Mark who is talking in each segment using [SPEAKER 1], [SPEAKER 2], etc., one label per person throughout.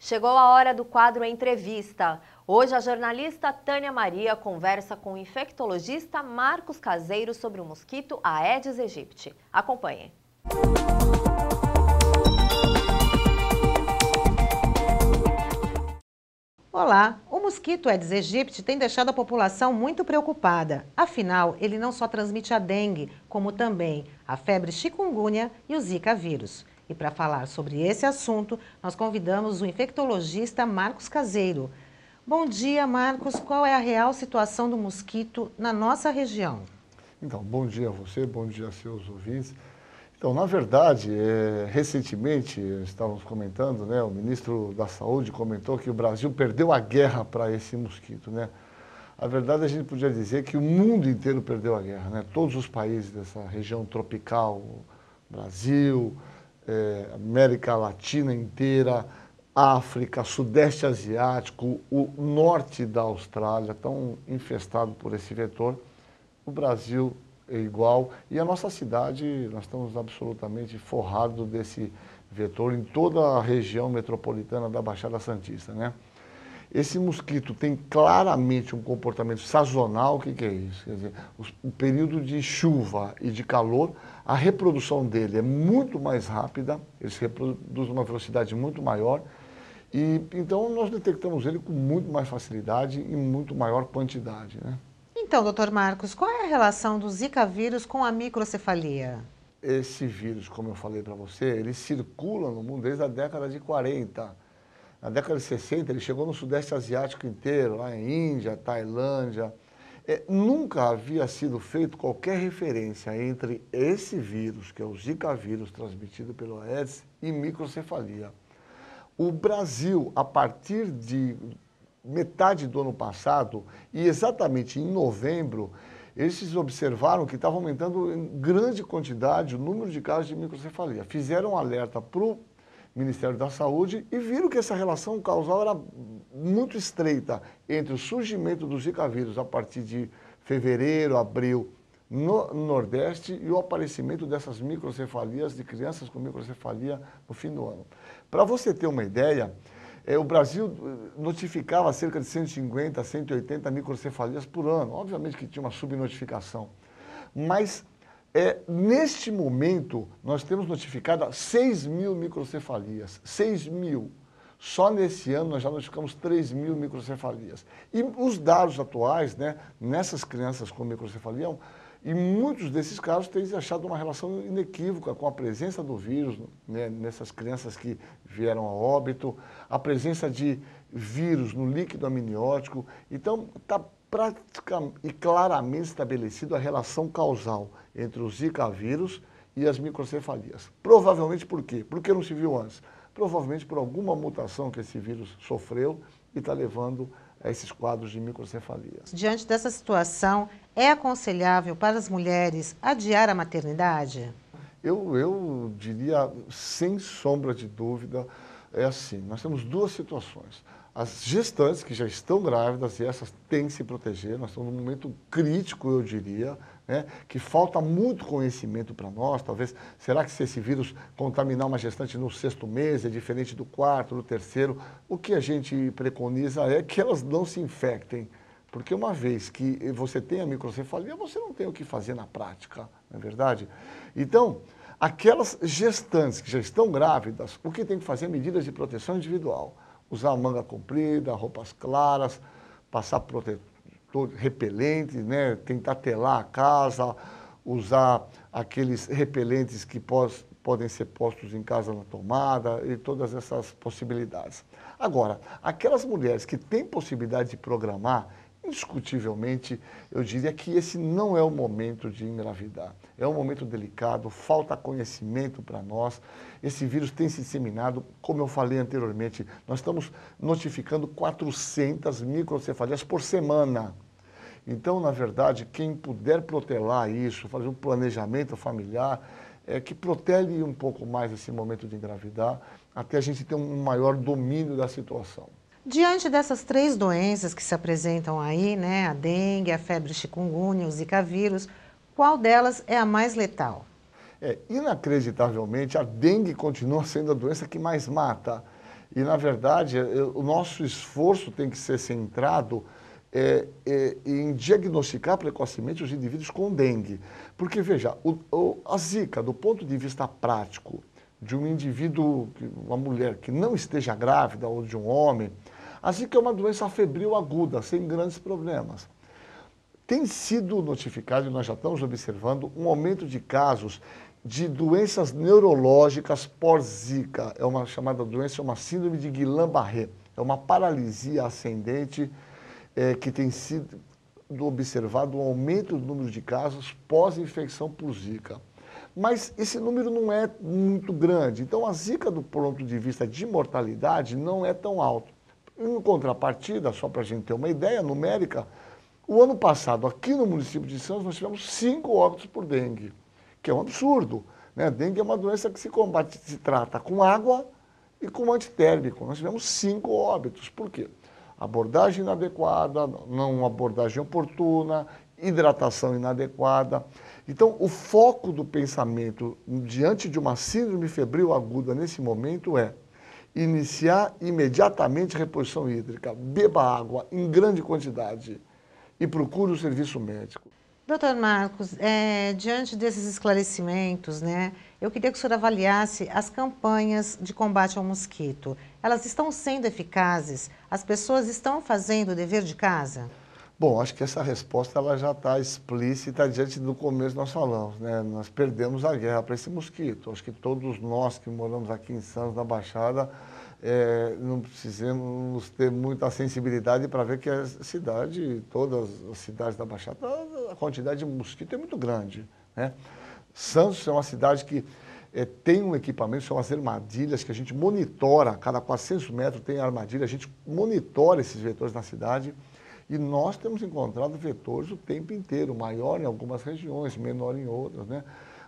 [SPEAKER 1] Chegou a hora do quadro Entrevista. Hoje a jornalista Tânia Maria conversa com o infectologista Marcos Caseiro sobre o mosquito Aedes aegypti. Acompanhe.
[SPEAKER 2] Olá, o mosquito Aedes aegypti tem deixado a população muito preocupada. Afinal, ele não só transmite a dengue, como também a febre chikungunya e o Zika vírus. E para falar sobre esse assunto, nós convidamos o infectologista Marcos Caseiro. Bom dia, Marcos. Qual é a real situação do mosquito na nossa região?
[SPEAKER 3] Então, bom dia a você, bom dia a seus ouvintes. Então, na verdade, recentemente, estávamos comentando, né, o ministro da Saúde comentou que o Brasil perdeu a guerra para esse mosquito, né? A verdade, a gente podia dizer que o mundo inteiro perdeu a guerra, né? Todos os países dessa região tropical, Brasil, América Latina inteira, África, Sudeste Asiático, o norte da Austrália estão infestados por esse vetor. O Brasil é igual, e a nossa cidade, nós estamos absolutamente forrados desse vetor em toda a região metropolitana da Baixada Santista, né? Esse mosquito tem claramente um comportamento sazonal. O que é isso? Quer dizer, o período de chuva e de calor, a reprodução dele é muito mais rápida, ele se reproduz numa velocidade muito maior, e então nós detectamos ele com muito mais facilidade e muito maior quantidade, né?
[SPEAKER 2] Então, doutor Marcos, qual é a relação do Zika vírus com a microcefalia?
[SPEAKER 3] Esse vírus, como eu falei para você, ele circula no mundo desde a década de 40. Na década de 60, ele chegou no Sudeste Asiático inteiro, lá em Índia, Tailândia. Nunca havia sido feito qualquer referência entre esse vírus, que é o Zika vírus transmitido pelo Aedes, e microcefalia. O Brasil, a partir de metade do ano passado, e exatamente em novembro, eles observaram que estava aumentando em grande quantidade o número de casos de microcefalia. Fizeram um alerta para o Ministério da Saúde e viram que essa relação causal era muito estreita entre o surgimento do Zika vírus a partir de fevereiro, abril, no Nordeste, e o aparecimento dessas microcefalias, de crianças com microcefalia no fim do ano. Para você ter uma ideia, o Brasil notificava cerca de 150, 180 microcefalias por ano. Obviamente que tinha uma subnotificação. Mas, neste momento, nós temos notificado 6 mil microcefalias. 6 mil. Só nesse ano nós já notificamos 3 mil microcefalias. E os dados atuais, né, nessas crianças com microcefalia, e muitos desses casos têm achado uma relação inequívoca com a presença do vírus, né, nessas crianças que vieram a óbito, a presença de vírus no líquido amniótico. Então, está praticamente e claramente estabelecido a relação causal entre o Zika vírus e as microcefalias. Provavelmente por quê? Porque não se viu antes. Provavelmente por alguma mutação que esse vírus sofreu e está levando a esses quadros de microcefalias.
[SPEAKER 2] Diante dessa situação, é aconselhável para as mulheres adiar a maternidade?
[SPEAKER 3] Eu diria, sem sombra de dúvida, é assim, nós temos duas situações. As gestantes que já estão grávidas, e essas têm que se proteger, nós estamos num momento crítico, eu diria, né, que falta muito conhecimento para nós. Talvez, será que se esse vírus contaminar uma gestante no 6º mês é diferente do 4º, do 3º? O que a gente preconiza é que elas não se infectem, porque uma vez que você tem a microcefalia, você não tem o que fazer na prática, não é verdade? Então, aquelas gestantes que já estão grávidas, o que tem que fazer é medidas de proteção individual. Usar manga comprida, roupas claras, passar protetor repelente, né? Tentar telar a casa, usar aqueles repelentes que podem ser postos em casa na tomada e todas essas possibilidades. Agora, aquelas mulheres que têm possibilidade de programar, indiscutivelmente, eu diria que esse não é o momento de engravidar. É um momento delicado, falta conhecimento para nós. Esse vírus tem se disseminado, como eu falei anteriormente, nós estamos notificando 400 microcefalias por semana. Então, na verdade, quem puder protelar isso, fazer um planejamento familiar, que protele um pouco mais esse momento de engravidar, até a gente ter um maior domínio da situação.
[SPEAKER 2] Diante dessas 3 doenças que se apresentam aí, né, a dengue, a febre chikungunya, o Zika vírus, qual delas é a mais letal?
[SPEAKER 3] Inacreditavelmente, a dengue continua sendo a doença que mais mata. E, na verdade, o nosso esforço tem que ser centrado em diagnosticar precocemente os indivíduos com dengue. Porque, veja, a zika, do ponto de vista prático, de um indivíduo, uma mulher que não esteja grávida ou de um homem, a zika é uma doença febril aguda, sem grandes problemas. Tem sido notificado, e nós já estamos observando, um aumento de casos de doenças neurológicas pós-zika. É uma chamada doença, uma síndrome de Guillain-Barré. É uma paralisia ascendente que tem sido observado um aumento do número de casos pós-infecção por zika. Mas esse número não é muito grande. Então, a zika, do ponto de vista de mortalidade, não é tão alto. Em contrapartida, só para a gente ter uma ideia numérica, o ano passado, aqui no município de Santos, nós tivemos 5 óbitos por dengue, que é um absurdo, né? Dengue é uma doença que se combate, se trata com água e com antitérmico. Nós tivemos 5 óbitos. Por quê? Abordagem inadequada, não abordagem oportuna, hidratação inadequada. Então, o foco do pensamento diante de uma síndrome febril aguda nesse momento é iniciar imediatamente a reposição hídrica, beba água em grande quantidade e procure o serviço médico.
[SPEAKER 2] Doutor Marcos, diante desses esclarecimentos, né, eu queria que o senhor avaliasse as campanhas de combate ao mosquito. Elas estão sendo eficazes? As pessoas estão fazendo o dever de casa?
[SPEAKER 3] Bom, acho que essa resposta ela já está explícita diante do começo que nós falamos, né? Nós perdemos a guerra para esse mosquito. Acho que todos nós que moramos aqui em Santos, na Baixada, não precisamos ter muita sensibilidade para ver que a cidade, todas as cidades da Baixada, a quantidade de mosquito é muito grande, né? Santos é uma cidade que tem um equipamento, são as armadilhas que a gente monitora, a cada 400 metros tem armadilha, a gente monitora esses vetores na cidade. E nós temos encontrado vetores o tempo inteiro, maior em algumas regiões, menor em outras, né?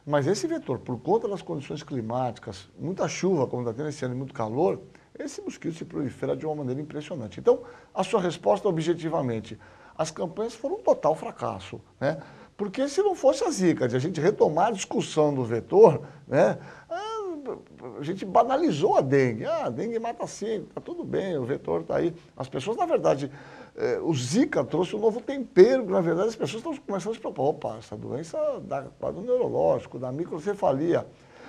[SPEAKER 3] Mas esse vetor, por conta das condições climáticas, muita chuva, como está tendo esse ano, e muito calor, esse mosquito se prolifera de uma maneira impressionante. Então, a sua resposta objetivamente, as campanhas foram um total fracasso, né? Porque se não fosse a zika, de a gente retomar a discussão do vetor, né? A gente banalizou a dengue. A dengue mata sim, está tudo bem, o vetor está aí. As pessoas, na verdade, o zika trouxe um novo tempero, na verdade as pessoas estão começando a se preocupar. Opa, essa doença dá quadro neurológico, dá microcefalia.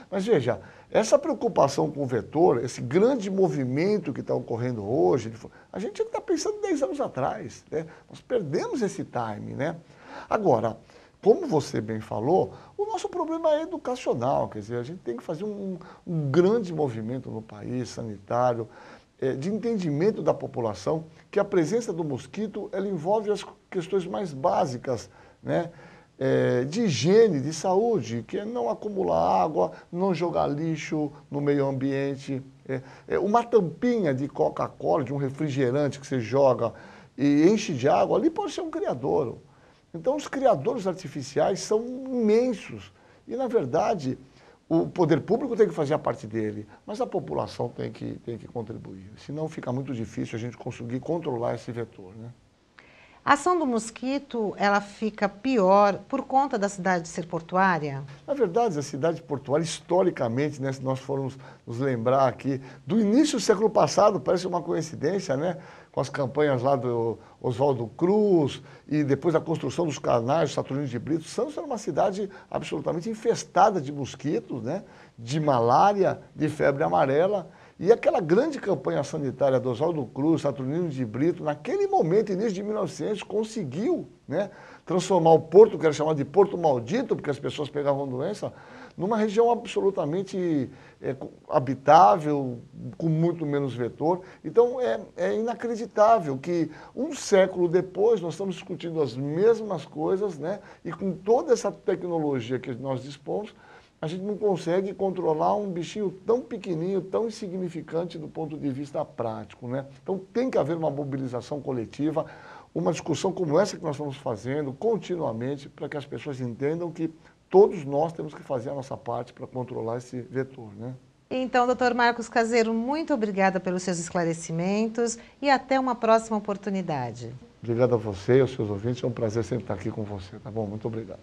[SPEAKER 3] Mas veja, essa preocupação com o vetor, esse grande movimento que está ocorrendo hoje, a gente está pensando 10 anos atrás, né? Nós perdemos esse time, né? Agora, como você bem falou, o nosso problema é educacional, quer dizer, a gente tem que fazer um grande movimento no país, sanitário, de entendimento da população, que a presença do mosquito, ela envolve as questões mais básicas, né? De higiene, de saúde, que é não acumular água, não jogar lixo no meio ambiente. Uma tampinha de Coca-Cola, de um refrigerante que você joga e enche de água, ali pode ser um criadouro. Então, os criadores artificiais são imensos. E, na verdade, o poder público tem que fazer a parte dele, mas a população tem que contribuir. Senão fica muito difícil a gente conseguir controlar esse vetor, né?
[SPEAKER 2] A ação do mosquito, ela fica pior por conta da cidade ser portuária?
[SPEAKER 3] Na verdade, a cidade portuária, historicamente, né, se nós formos nos lembrar aqui, do início do século passado, parece uma coincidência, né? Com as campanhas lá do Oswaldo Cruz e depois a construção dos canais, Saturnino de Brito. Santos era uma cidade absolutamente infestada de mosquitos, né? De malária, de febre amarela. E aquela grande campanha sanitária do Oswaldo Cruz, Saturnino de Brito, naquele momento, início de 1900, conseguiu, né, transformar o porto, que era chamado de Porto Maldito, porque as pessoas pegavam doença, numa região absolutamente habitável, com muito menos vetor. Então, é inacreditável que um século depois nós estamos discutindo as mesmas coisas, né, e com toda essa tecnologia que nós dispomos, a gente não consegue controlar um bichinho tão pequenininho, tão insignificante do ponto de vista prático, né? Então tem que haver uma mobilização coletiva, uma discussão como essa que nós estamos fazendo continuamente, para que as pessoas entendam que todos nós temos que fazer a nossa parte para controlar esse vetor, né?
[SPEAKER 2] Então, doutor Marcos Caseiro, muito obrigada pelos seus esclarecimentos e até uma próxima oportunidade.
[SPEAKER 3] Obrigado a você e aos seus ouvintes, é um prazer sempre estar aqui com você, tá bom? Muito obrigado.